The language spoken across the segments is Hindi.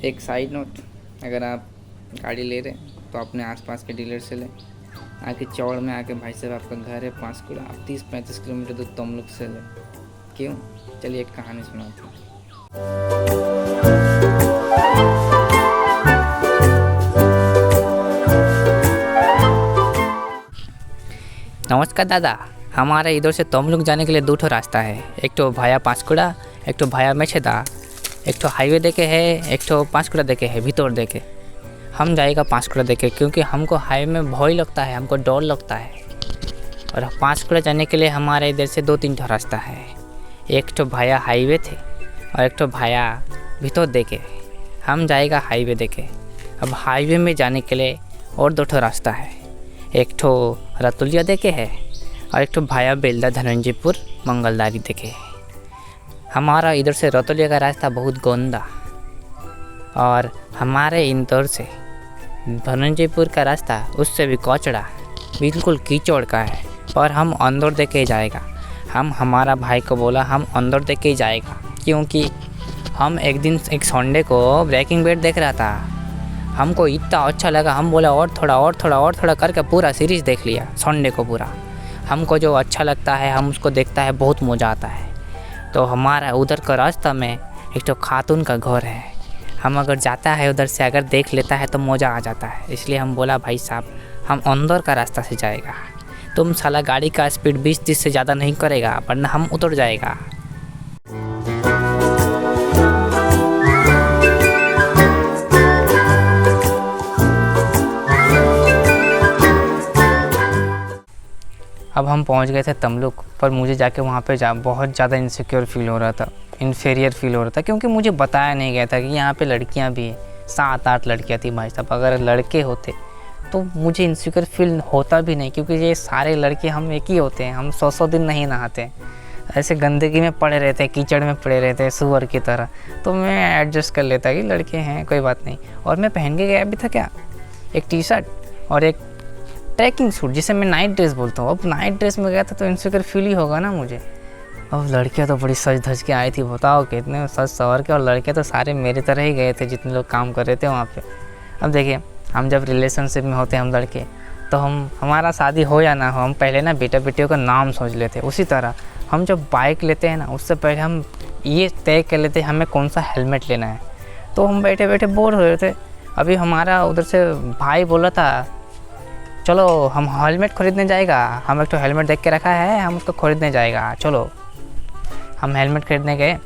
एक साइड नोट, अगर आप गाड़ी ले रहे हैं तो अपने आसपास के डीलर से लें। आके चौड़ में आके भाई साहब आपका घर है पांचकुड़ा, आप 30-35 किलोमीटर दूर तमलुक से लें। क्यों? चलिए एक कहानी सुनाते हैं। नमस्कार दादा, हमारे इधर से तमलुक जाने के लिए दो ठो रास्ता है। एक तो भाया पांचकुड़ा, एक तो भाया मेछेदा। एक तो हाईवे देखे है, एक तो पांचकुड़ा देखे है भीतर देखे। हम जाएगा पांचकुड़ा देखे क्योंकि हमको हाईवे में भय लगता है, हमको डर लगता है। और पांचकुड़ा जाने के लिए हमारे इधर से 2-3 ठो रास्ता है। एक तो भाया हाईवे थे और एक तो भाया भीतर देखे। हम जाएगा हाईवे देखे। अब हाईवे में जाने के लिए और 2 ठो रास्ता है। एक तो रतुलिया देखे है और एक तो भाया बेलदा धनंजयपुर मंगलदारी देखे है। हमारा इधर से रतुलिया का रास्ता बहुत गंदा और हमारे इंदौर से धनंजयपुर का रास्ता उससे भी कचड़ा, बिल्कुल कीचड़ का है। पर हम अंदर देके जाएगा। हमारा भाई को बोला हम अंदर देके ही जाएगा क्योंकि हम एक दिन एक संडे को ब्रेकिंग बैड देख रहा था। हमको इतना अच्छा लगा, हम बोला और थोड़ा करके पूरा सीरीज़ देख लिया संडे को पूरा। हमको जो अच्छा लगता है हम उसको देखता है, बहुत मज़ा आता है। तो हमारा उधर का रास्ता में एक तो खातून का घर है। हम अगर जाता है उधर से अगर देख लेता है तो मज़ा आ जाता है। इसलिए हम बोला भाई साहब हम अंदर का रास्ता से जाएगा। तुम साला गाड़ी का स्पीड 20-30 से ज़्यादा नहीं करेगा वरना हम उतर जाएगा। अब हम पहुंच गए थे तमलुक, पर मुझे जाके वहाँ पे बहुत ज़्यादा इनसिक्योर फील हो रहा था, इन्फीरियर फील हो रहा था क्योंकि मुझे बताया नहीं गया था कि यहाँ पे लड़कियाँ भी हैं। 7-8 लड़कियाँ थी भाई साहब। अगर लड़के होते तो मुझे इनसिक्योर फील होता भी नहीं क्योंकि ये सारे लड़के हम एक ही होते हैं। हम 100 दिन नहीं नहाते, ऐसे गंदगी में पड़े रहते हैं, कीचड़ में पड़े रहते हैं सुअर की तरह। तो मैं एडजस्ट कर लेता कि लड़के हैं कोई बात नहीं। और मैं पहन के गया भी था क्या, एक टी-शर्ट और एक ट्रैकिंग सूट जिसे मैं नाइट ड्रेस बोलता हूँ। अब नाइट ड्रेस में गया था तो इनसिक्योर फील ही होगा ना मुझे। अब लड़कियाँ तो बड़ी सज धज के आई थी, बताओ कितने सज सवर के। और लड़के तो सारे मेरी तरह ही गए थे जितने लोग काम कर रहे थे वहाँ पे। अब देखिए हम जब रिलेशनशिप में होते हैं हम लड़के, तो हमारा शादी हो या ना हो, हम पहले ना बेटा बेटियों का नाम सोच लेते। उसी तरह हम जब बाइक लेते हैं ना उससे पहले हम ये तय कर लेते हैं हमें कौन सा हेलमेट लेना है। तो हम बैठे बैठे बोर हो रहे थे। अभी हमारा उधर से भाई बोला था चलो हम हेलमेट खरीदने जाएगा। हम एक तो हेलमेट देख के रखा है, हम उसको खरीदने जाएगा। चलो हम हेलमेट खरीदने गए।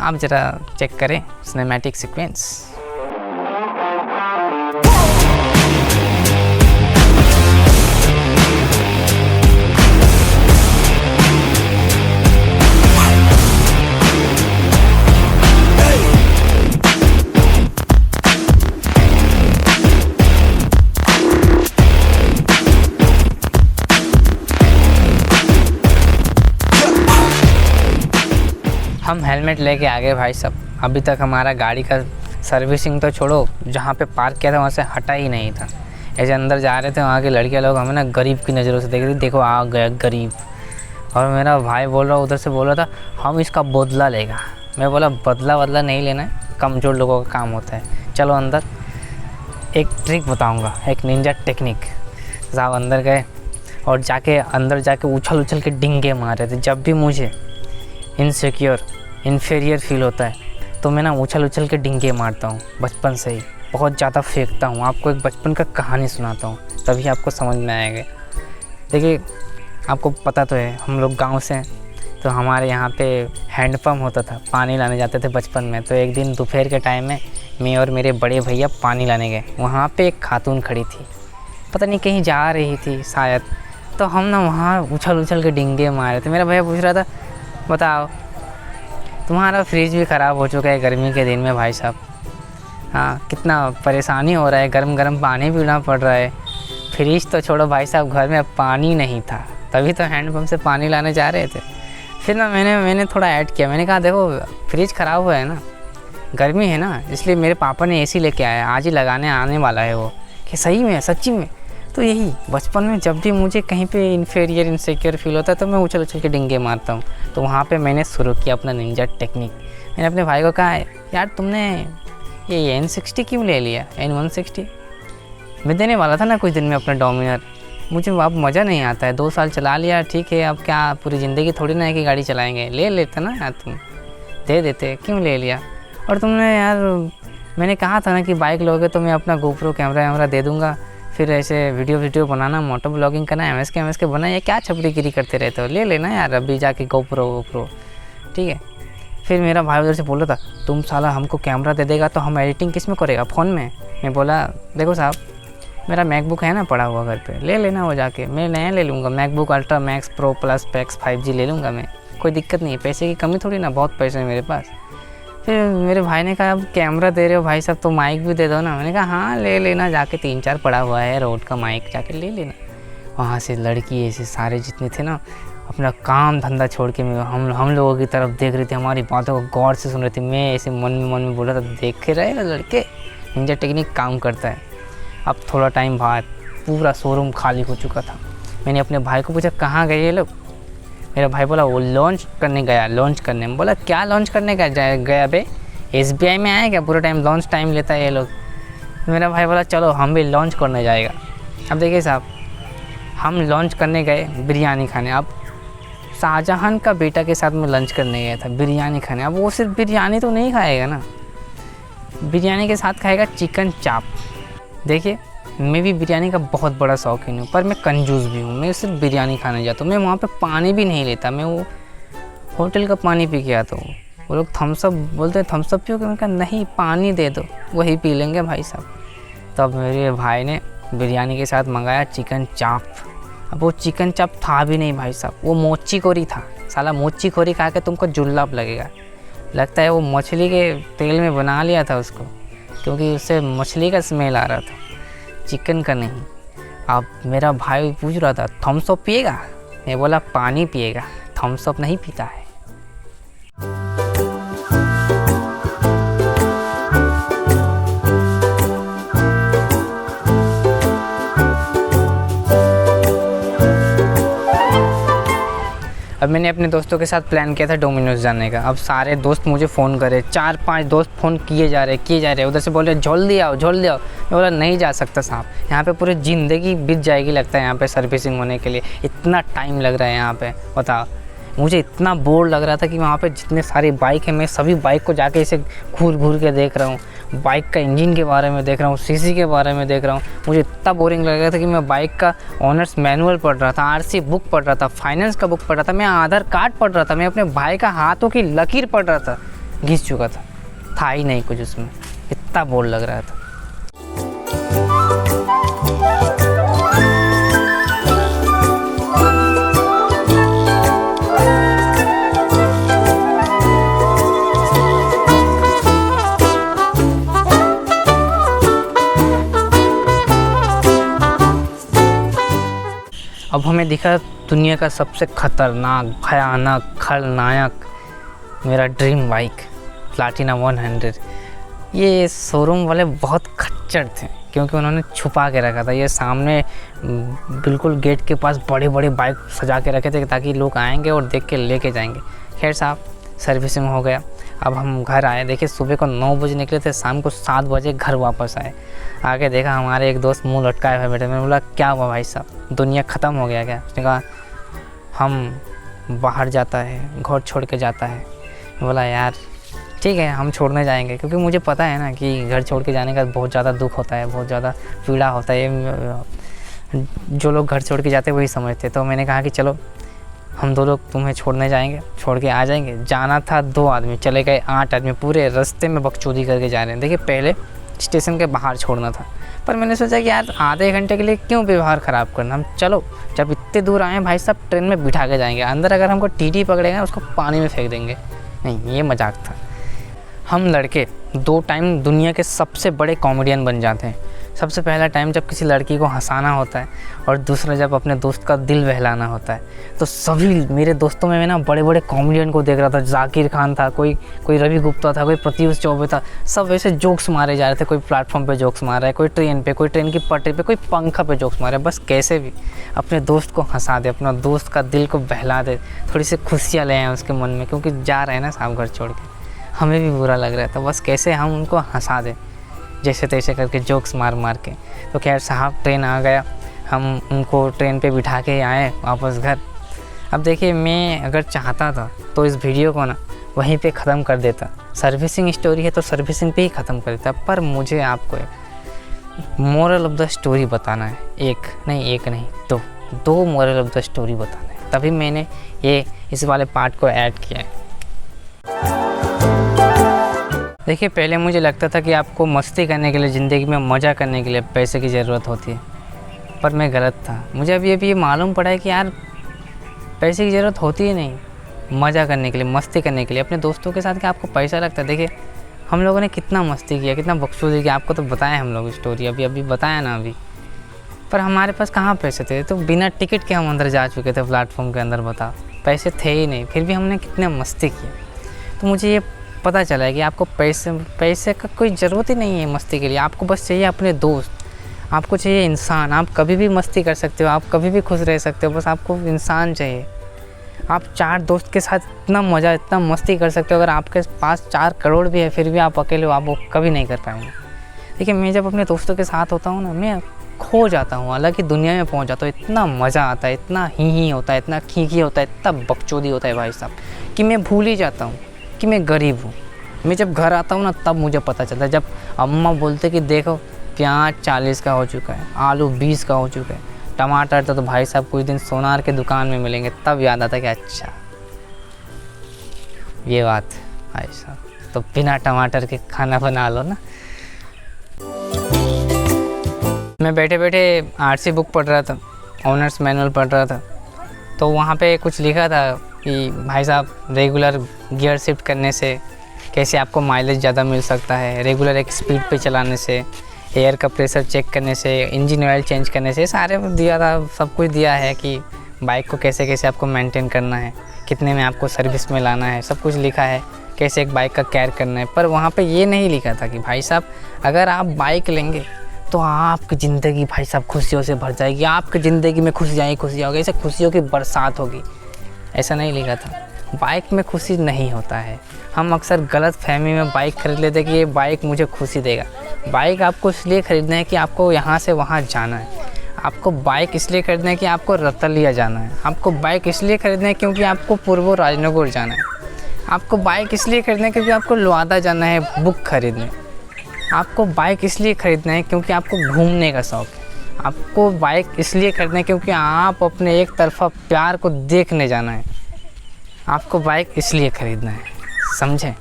आप ज़रा चेक करें सिनेमैटिक सीक्वेंस। हम हेलमेट लेके आ गए भाई साहब। अभी तक हमारा गाड़ी का सर्विसिंग तो छोड़ो, जहाँ पे पार्क किया था वहाँ से हटा ही नहीं था। ऐसे अंदर जा रहे थे, वहाँ के लड़के लोग हमें ना गरीब की नज़रों से देख रहे थे, देखो आ गया गरीब। और मेरा भाई बोल रहा उधर से बोल रहा था हम इसका बदला लेगा। मैं बोला बदला नहीं लेना है, कमज़ोर लोगों का काम होता है। चलो अंदर एक ट्रिक बताऊँगा, एक निंजा टेक्निक। साहब अंदर गए और अंदर जाके उछल के डिंगे मार रहे थे। जब भी मुझे इन्फीरियर फील होता है तो मैं ना उछल के डिंगे मारता हूँ। बचपन से ही बहुत ज़्यादा फेंकता हूँ। आपको एक बचपन का कहानी सुनाता हूँ तभी आपको समझ में आएगा। देखिए आपको पता तो है हम लोग गांव से हैं, तो हमारे यहाँ पे हैंडपम्प होता था, पानी लाने जाते थे बचपन में। तो एक दिन दोपहर के टाइम में मैं और मेरे बड़े भैया पानी लाने गए। वहाँ पे एक खातून खड़ी थी, पता नहीं कहीं जा रही थी शायद। तो हम ना वहाँ उछल के डिंगे मार रहे थे। मेरा भैया पूछ रहा था बताओ तुम्हारा फ्रिज भी ख़राब हो चुका है गर्मी के दिन में भाई साहब। हाँ कितना परेशानी हो रहा है, गरम पानी पीना पड़ रहा है। फ्रिज तो छोड़ो भाई साहब, घर में पानी नहीं था, तभी तो हैंडपम्प से पानी लाने जा रहे थे। फिर ना मैंने थोड़ा ऐड किया। मैंने कहा देखो फ्रिज ख़राब हुआ है ना, गर्मी है ना, इसलिए मेरे पापा ने एसी लेके आया, आज ही लगाने आने वाला है वो। कि सही में सच्ची में। तो यही बचपन में जब भी मुझे कहीं पे इन्फीरियर इनसिक्योर फील होता है तो मैं उछल के डिंगे मारता हूँ। तो वहाँ पे मैंने शुरू किया अपना निंजा टेक्निक। मैंने अपने भाई को कहा यार तुमने ये N60 क्यों ले लिया, N160? मैं देने वाला था ना कुछ दिन में अपना डोमिनर, मुझे अब मज़ा नहीं आता है। 2 साल चला लिया ठीक है, अब क्या पूरी ज़िंदगी थोड़ी ना है कि गाड़ी चलाएंगे। ले लेते ना यार, तुम दे देते, क्यों ले लिया? और तुमने यार, मैंने कहा था ना कि बाइक लोगे तो मैं अपना GoPro कैमरा दे दूँगा, फिर ऐसे वीडियो बनाना, मोटो ब्लॉगिंग करना, एम एस के बना, ये क्या छपरीगिरी करते रहते हो? ले लेना यार अभी जाके GoPro, ठीक है। फिर मेरा भाई उधर से बोल रहा था, तुम साला हमको कैमरा दे देगा तो हम एडिटिंग किस में करेगा, फ़ोन में? मैं बोला देखो साहब, मेरा मैकबुक है ना पड़ा हुआ घर पे, ले लेना वो जाके, मैं नया ले लूँगा, MacBook ultra max pro plus PACS 5G ले लूँगा मैं, कोई दिक्कत नहीं है, पैसे की कमी थोड़ी ना, बहुत पैसे हैं मेरे पास। फिर मेरे भाई ने कहा अब कैमरा दे रहे हो भाई साहब तो माइक भी दे दो ना। मैंने कहा हाँ ले लेना, जाके 3-4 पड़ा हुआ है रोड का माइक, जाके ले लेना। वहाँ से लड़की ऐसे सारे जितने थे ना, अपना काम धंधा छोड़ के हम लोगों की तरफ देख रहे थे, हमारी बातों को गौर से सुन रहे थे। मैं ऐसे मन में बोल रहा था, देख के रहेगा लड़के, निंजा टेक्निक काम करता है। अब थोड़ा टाइम बाद पूरा शोरूम खाली हो चुका था। मैंने अपने भाई को पूछा कहाँ गए ये लोग? मेरा भाई बोला वो लॉन्च करने गया, लॉन्च करने। मैं बोला क्या लॉन्च करने गया बे? SBI में आया क्या? पूरा टाइम लॉन्च टाइम लेता है ये लोग। मेरा भाई बोला चलो हम भी लॉन्च करने जाएगा। अब देखिए साहब, हम लॉन्च करने गए बिरयानी खाने। अब शाहजहां का बेटा के साथ मैं लंच करने गया था बिरयानी खाने। अब वो सिर्फ बिरयानी तो नहीं खाएगा ना, बिरयानी के साथ खाएगा चिकन चाप। देखिए मैं भी बिरयानी का बहुत बड़ा शौकीन हूँ, पर मैं कंजूस भी हूँ। मैं सिर्फ बिरयानी खाने जाता हूँ, मैं वहाँ पे पानी भी नहीं लेता, मैं वो होटल का पानी पी के आता हूँ। वो लोग थम्सअप बोलते हैं, थम्सअप पियोगे? मैंने कहा नहीं, पानी दे दो, वही पी लेंगे भाई साहब। तब मेरे भाई ने बिरयानी के साथ मंगाया चिकन चाप। अब वो चिकन चाप था भी नहीं भाई साहब, वो मोची खोरी था। साला मोची खोरी खा के तुमको जुल्लाप लगेगा। लगता है वो मछली के तेल में बना लिया था उसको, क्योंकि उससे मछली का स्मेल आ रहा था, चिकन का नहीं। अब मेरा भाई पूछ रहा था थम्सअप पिएगा? मैं बोला पानी पिएगा, थम्सअप नहीं पीता है। अब मैंने अपने दोस्तों के साथ प्लान किया था डोमिनोज जाने का। अब सारे दोस्त मुझे फ़ोन करे, 4-5 दोस्त फ़ोन किए जा रहे। उधर से बोल रहे जल्दी आओ। मैं बोला नहीं जा सकता साहब, यहाँ पे पूरी ज़िंदगी बीत जाएगी लगता है यहाँ पे सर्विसिंग होने के लिए, इतना टाइम लग रहा है यहाँ पे। बताओ, मुझे इतना बोर लग रहा था कि वहाँ पे जितने सारी बाइक हैं, मैं सभी बाइक को जाके इसे घूर के देख रहा हूँ। बाइक का इंजन के बारे में देख रहा हूँ, सीसी के बारे में देख रहा हूँ। मुझे इतना बोरिंग लग रहा था कि मैं बाइक का ऑनर्स मैनुअल पढ़ रहा था, RC बुक पढ़ रहा था, फाइनेंस का बुक पढ़ रहा था, मैं आधार कार्ड पढ़ रहा था, मैं अपने भाई का हाथों की लकीर पढ़ रहा था। घिस चुका था ही नहीं कुछ उसमें, इतना बोर लग रहा था। अब हमें दिखा दुनिया का सबसे खतरनाक, भयानक, खलनायक, मेरा ड्रीम बाइक प्लाटिना 100। ये शोरूम वाले बहुत खच्चर थे, क्योंकि उन्होंने छुपा के रखा था। ये सामने बिल्कुल गेट के पास बड़े बड़े बाइक सजा के रखे थे ताकि लोग आएंगे और देख के लेके जाएंगे। खैर साहब, सर्विसिंग हो गया। अब हम घर आए। देखिए सुबह को 9 बजे निकले थे, शाम को 7 बजे घर वापस आए। आके देखा हमारे एक दोस्त मुंह लटकाए हुए बैठे। मैंने बोला क्या हुआ भाई साहब, दुनिया ख़त्म हो गया क्या? उसने कहा हम बाहर जाता है, घर छोड़ के जाता है। बोला यार ठीक है, हम छोड़ने जाएंगे, क्योंकि मुझे पता है ना कि घर छोड़ के जाने का बहुत ज़्यादा दुख होता है, बहुत ज़्यादा पीड़ा होता है। जो लोग घर छोड़ के जाते हैं वही समझते। तो मैंने कहा कि चलो हम 2 लोग तुम्हें छोड़ने जाएंगे, छोड़ के आ जाएंगे। जाना था 2 आदमी, चले गए 8 आदमी, पूरे रास्ते में बकचोदी करके जा रहे हैं। देखिए पहले स्टेशन के बाहर छोड़ना था, पर मैंने सोचा कि यार आधे घंटे के लिए क्यों व्यवहार ख़राब करना, हम चलो जब इतने दूर आए भाई साहब ट्रेन में बिठा के जाएंगे। अंदर अगर हमको TT पकड़ेगा उसको पानी में फेंक देंगे। नहीं, ये मजाक था। हम लड़के 2 टाइम दुनिया के सबसे बड़े कॉमेडियन बन जाते हैं। सबसे पहला टाइम जब किसी लड़की को हंसाना होता है, और दूसरा जब अपने दोस्त का दिल बहलाना होता है। तो सभी मेरे दोस्तों में मैं ना बड़े बड़े कॉमेडियन को देख रहा था। जाकिर खान था, कोई रवि गुप्ता था, कोई प्रत्युष चौबे था। सब ऐसे जोक्स मारे जा रहे थे। कोई प्लेटफॉर्म पे जोक्स मार रहा है, कोई ट्रेन पे, कोई ट्रेन की पटरी पे, कोई पंखा पे जोक्स मार रहा है। बस कैसे भी अपने दोस्त को हंसा दे, अपना दोस्त का दिल को बहला दे, थोड़ी सी खुशियाँ ले आए उसके मन में, क्योंकि जा रहे हैं ना साहब घर छोड़ के। हमें भी बुरा लग रहा था, बस कैसे हम उनको हंसा दें। जैसे तैसे करके जोक्स मार मार के। तो खैर साहब ट्रेन आ गया, हम उनको ट्रेन पे बिठा के आए वापस घर। अब देखिए मैं अगर चाहता था तो इस वीडियो को ना वहीं पे ख़त्म कर देता, सर्विसिंग स्टोरी है तो सर्विसिंग पे ही ख़त्म कर देता, पर मुझे आपको एक मोरल ऑफ द स्टोरी बताना है। एक नहीं दो मोरल ऑफ द स्टोरी बताना है, तभी मैंने ये इस वाले पार्ट को ऐड किया है। देखिए पहले मुझे लगता था कि आपको मस्ती करने के लिए, ज़िंदगी में मज़ा करने के लिए पैसे की ज़रूरत होती है, पर मैं गलत था। मुझे अभी ये मालूम पड़ा है कि यार पैसे की ज़रूरत होती ही नहीं, मज़ा करने के लिए, मस्ती करने के लिए, अपने दोस्तों के साथ कि आपको पैसा लगता है। देखिए हम लोगों ने कितना मस्ती किया, कितना बकचोदी किया, आपको तो बताया हम लोग स्टोरी, अभी बताया ना अभी। पर हमारे पास कहाँ पैसे थे, तो बिना टिकट के हम अंदर जा चुके थे प्लेटफॉर्म के अंदर, बताओ पैसे थे ही नहीं, फिर भी हमने कितने मस्ती किए। तो मुझे ये पता चला है कि आपको पैसे का कोई ज़रूरत ही नहीं है मस्ती के लिए। आपको बस चाहिए अपने दोस्त, आपको चाहिए इंसान। आप कभी भी मस्ती कर सकते हो, आप कभी भी खुश रह सकते हो, बस आपको इंसान चाहिए। आप 4 दोस्त के साथ इतना मज़ा, इतना मस्ती कर सकते हो। अगर आपके पास 4 करोड़ भी है फिर भी आप अकेले हो, आप वो कभी नहीं कर पाएंगे। देखिए मैं जब अपने दोस्तों के साथ होता हूँ ना, मैं खो जाता हूँ, अलग ही दुनिया में पहुँच जाता हूँ। इतना मज़ा आता है, इतना ही होता है, इतना खी होता है, इतना बकचोदी होता है भाई साहब, कि मैं भूल ही जाता हूँ कि मैं गरीब हूँ। मैं जब घर आता हूँ ना तब मुझे पता चलता है, जब अम्मा बोलते कि देखो प्याज 40 का हो चुका है, आलू 20 का हो चुका है, टमाटर तो भाई साहब कुछ दिन सोनार के दुकान में मिलेंगे, तब याद आता कि अच्छा ये बात भाई साहब, तो बिना टमाटर के खाना बना लो ना। मैं बैठे बैठे आरसी बुक पढ़ रहा था, ऑनर्स मैनुअल पढ़ रहा था, तो वहाँ पे कुछ लिखा था कि भाई साहब रेगुलर गियर शिफ्ट करने से कैसे आपको माइलेज ज़्यादा मिल सकता है, रेगुलर एक स्पीड पे चलाने से, एयर का प्रेशर चेक करने से, इंजन ऑयल चेंज करने से, सारे दिया था, सब कुछ दिया है कि बाइक को कैसे कैसे आपको मेंटेन करना है, कितने में आपको सर्विस में लाना है, सब कुछ लिखा है, कैसे एक बाइक का केयर करना है। पर वहाँ पे ये नहीं लिखा था कि भाई साहब अगर आप बाइक लेंगे तो आपकी ज़िंदगी भाई साहब खुशियों से भर जाएगी, आपकी ज़िंदगी में खुशियाँ होगी, ऐसे खुशियों की बरसात होगी, ऐसा नहीं लिखा था। बाइक में खुशी नहीं होता है। हम अक्सर गलत फहमी में बाइक खरीद लेते हैं कि ये बाइक मुझे खुशी देगा। बाइक आपको इसलिए ख़रीदना है कि आपको यहाँ से वहाँ जाना है। आपको बाइक इसलिए खरीदना है कि आपको रतलिया जाना है। आपको बाइक इसलिए खरीदना है क्योंकि आपको पूर्व राजनगर जाना है। आपको बाइक इसलिए खरीदना है क्योंकि आपको लुआदा जाना है बुक खरीदने। आपको बाइक इसलिए ख़रीदना है क्योंकि आपको घूमने का शौक़ है। आपको बाइक इसलिए खरीदना है क्योंकि आप अपने एक तरफा प्यार को देखने जाना है। आपको बाइक इसलिए ख़रीदना है, समझें।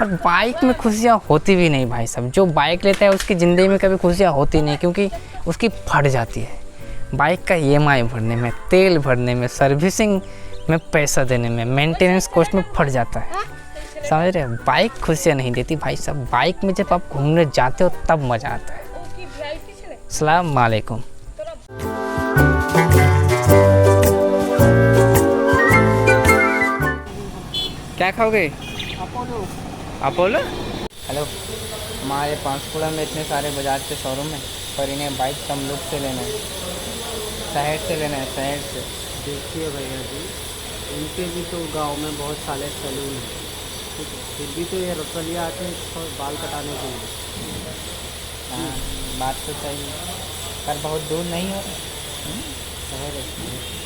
और बाइक में खुशियाँ होती भी नहीं भाई साहब। जो बाइक लेता है उसकी ज़िंदगी में कभी खुशियाँ होती नहीं, क्योंकि उसकी फट जाती है। बाइक का EMI भरने में, तेल भरने में, सर्विसिंग में पैसा देने में, मेंटेनेंस कॉस्ट में फट जाता है, समझ रहे हैं। बाइक खुशियाँ नहीं देती भाई साहब। बाइक में जब आप घूमने जाते हो तब मज़ा आता है। अस्सलाम वालेकुम। क्या खाओगे? अपोलो। हेलो, हमारे पांशकुड़ा में इतने सारे बजाज के शोरूम हैं, पर इन्हें बाइक तमलुक से लेना है, शहर से लेना है, शहर से। देखिए भैया जी, इनके भी तो गांव में बहुत सारे सैलून हैं, ठीक है, फिर भी तो ये रसलिया आते हैं बाल कटाने के लिए। हाँ, बात तो सही है, पर बहुत दूर नहीं हो रहा। शहर है।